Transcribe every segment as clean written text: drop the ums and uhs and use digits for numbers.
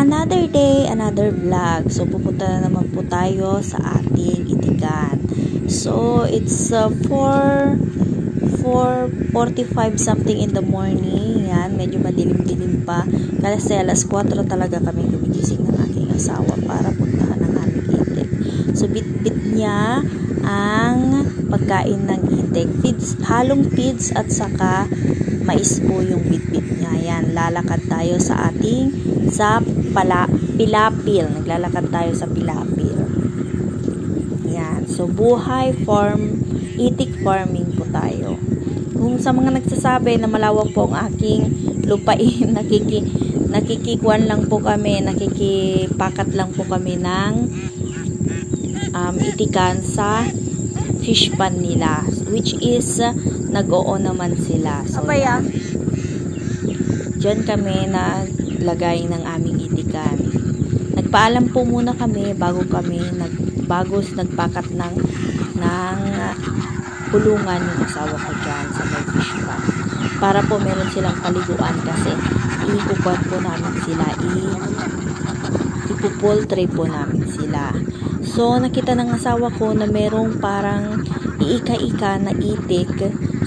Another day, another vlog. So, pupunta na naman po tayo sa ating itikan. So, it's 4:45 something in the morning. Yan, medyo madilim-dilim pa. Kasi alas 4 talaga kami gumigising ng aking asawa para puntahan ng aming itik. So, bit-bit niya ang pagkain ng itik. Halong feeds at saka mais po yung bit-bit niya. Yan, lalakad tayo sa Pilapil. Naglalakad tayo sa Pilapil. Yan. So, buhay farm, itik farming po tayo. Kung sa mga nagsasabi na malawak po ang aking lupain, nakikikuan lang po kami, nakikipakat lang po kami ng itikan sa fish pan nila, which is nag-oo naman sila. So, dyan kami naglagay ng aming itikan. Nagpaalam po muna kami bago nagpakat ng kulungan yung asawa ko dyan sa may fish pan. Para po meron silang paliguan kasi ikukuan po namin sila, ipupultry po namin sila. So, nakita ng asawa ko na merong parang iika-ika na itik.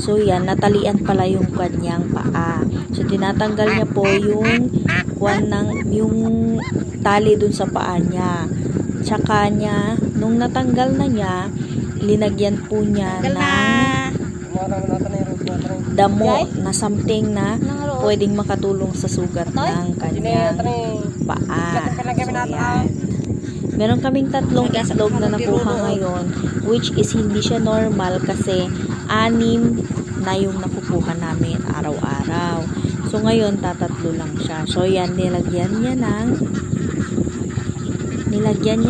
So, yan, natalian pala yung kanyang paa. So, tinatanggal niya po yung tali dun sa paa niya. Tsaka niya, nung natanggal na niya, linagyan po niya ng damo na something na pwedeng makatulong sa sugat ng kanyang paa. So, yan. Meron kaming 3 itlog na nakuha ngayon, which is hindi siya normal kasi 6 na yung nakukuha namin araw-araw. So, ngayon, 3 lang siya. So, yan, nilagyan niya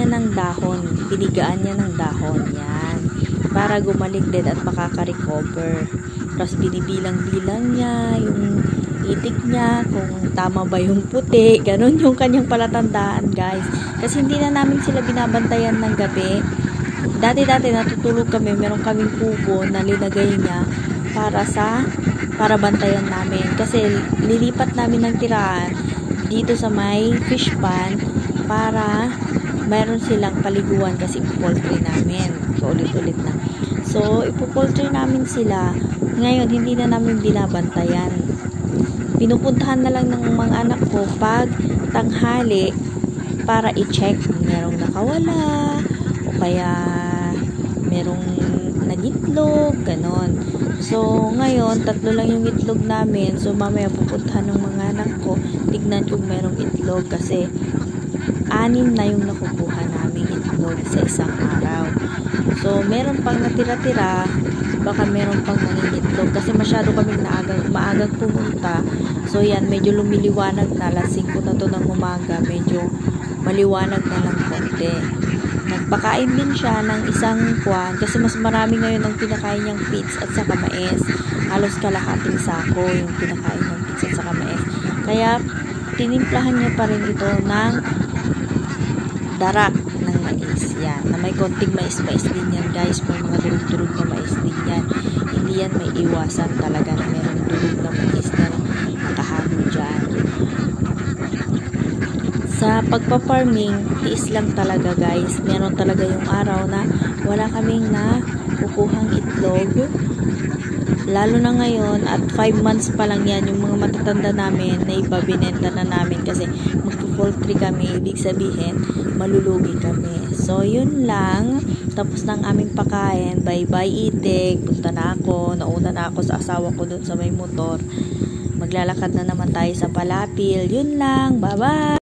ng dahon. Pinigaan niya ng dahon. Yan. Para gumaling din at makaka-recover. Tapos, binibilang-bilang niya yung itik niya, kung tama ba yung puti. Ganon yung kanyang palatandaan, guys. Kasi hindi na namin sila binabantayan ng gabi. Dati-dati natutulog kami, meron kaming kubo na linagay niya para bantayan namin. Kasi lilipat namin ng tirahan dito sa may fish pan para meron silang paliguan kasi ipupoltry namin. Ulit-ulit na. So, ipupoltry namin sila. Ngayon, hindi na namin binabantayan. Pinupuntahan na lang ng mga anak ko pag tanghali para i-check kung merong nakawala o kaya merong nagitlog, ganon. So, ngayon, 3 lang yung itlog namin. So, mamaya pupuntahan ng mga anak ko, tignan kung merong itlog kasi 6 na yung nakukuha namin itlog sa isang araw. So, meron pang natira-tira, baka meron pang nangingitlog kasi masyado kaming maagang pumunta. So, yan, medyo lumiliwanag na. Alas 5 na to ng umaga, medyo maliwanag na ng konti. Nagpakain din siya ng isang kasi mas marami ngayon ang pinakain niyang feeds at saka mais. Halos kalahating sako yung pinakain ng feeds at saka mais. Kaya, tinimplahan niya pa rin ito ng darak ng mais. Yan, na may konting mais-mais din yan, guys. May mga durug-durug na mais din yan. Hindi yan may iwasan talaga na meron durug na mais na nakahalo dyan. Sa pagpa-farming, tiis lang talaga, guys. Meron talaga yung araw na wala kaming kukuhang itlog. Lalo na ngayon, at 5 months pa lang yan, yung mga matatanda namin na ibabinenta na namin kasi magpo-poultry kami, ibig sabihin, malulugi kami. So, yun lang. Tapos ng aming pakain. Bye-bye, itik. Punta na ako. Nauna na ako sa asawa ko dun sa may motor. Maglalakad na naman tayo sa Pilapil. Yun lang. Bye-bye!